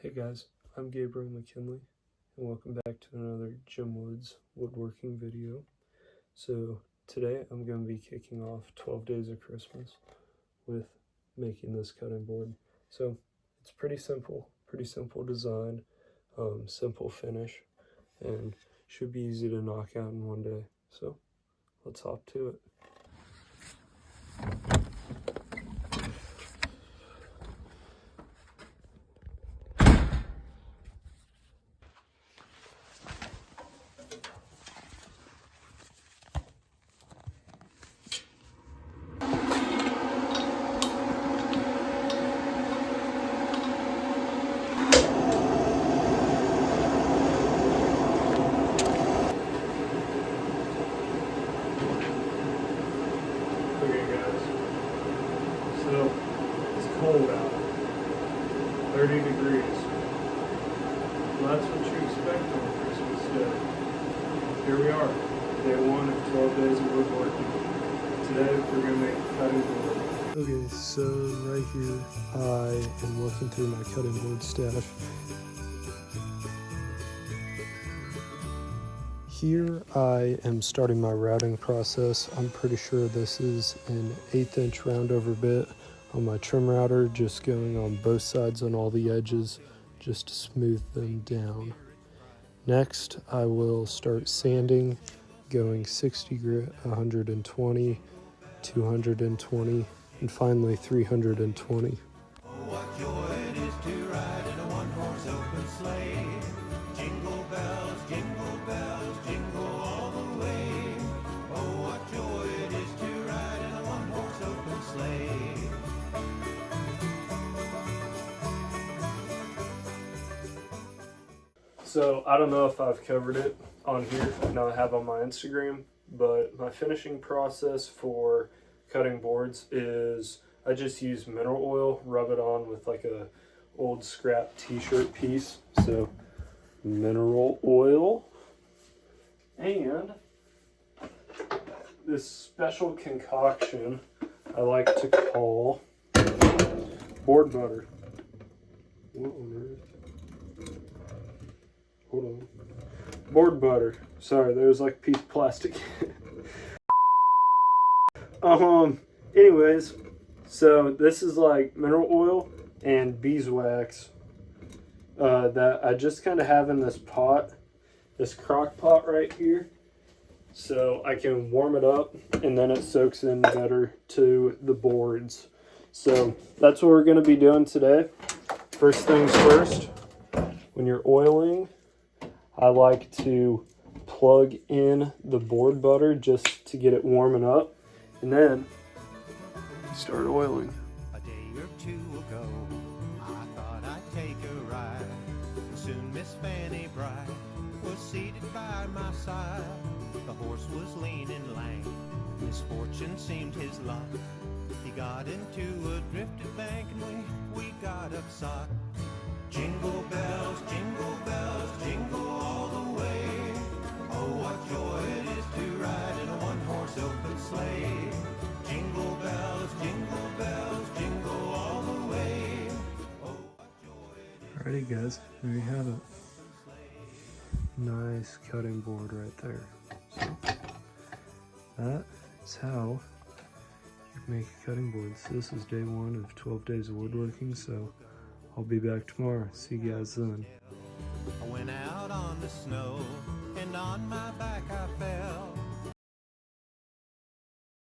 Hey guys, I'm Gabriel McKinley, and welcome back to another Jim Woods woodworking video. So today I'm going to be kicking off 12 Days of Christmas with making this cutting board. So it's pretty simple design, simple finish, and should be easy to knock out in one day. So let's hop to it. Okay guys, so it's cold out, 30 degrees. Well, that's what you expect on Christmas Day. Here we are, day one of 12 days of woodworking. Today we're going to make a cutting board. Okay, so right here I am looking through my cutting board stash. Here I am starting my routing process. I'm pretty sure this is an 1/8 inch round over bit on my trim router, just going on both sides on all the edges just to smooth them down. Next I will start sanding, going 60 grit, 120, 220, and finally 320. Oh, what joy it is to ride in a one-horse open sleigh. Jingle bells, jingle all the way. Oh, what joy it is to ride in a one-horse open sleigh. So I don't know if I've covered it on here. No, I have on my Instagram, but my finishing process for cutting boards is I just use mineral oil, rub it on with like a old scrap t-shirt piece. So mineral oil and this special concoction I like to call board butter. What on earth? Hold on. Board butter. Sorry, there was like a piece of plastic. Anyways, so this is like mineral oil and beeswax that I just kind of have in this pot, this crock pot right here, so I can warm it up and then it soaks in better to the boards. So that's what we're going to be doing today. First things first, when you're oiling, I like to plug in the board butter just to get it warming up, and then start oiling. A day or two ago, I thought I'd take a ride. Soon Miss Fanny Bright was seated by my side. The horse was lean and lank, misfortune seemed his lot. He got into a drifted bank and we got upside. Jingle bells, jingle all the way. Oh, what joy it is to ride in a one-horse open sleigh. Jingle bells, jingle all the way. Oh, what joy it is. Alrighty guys, there you have it. Nice cutting board right there. So that is how you make a cutting board. So this is day one of 12 days of woodworking, so I'll be back tomorrow. See you guys then. I went out on the snow.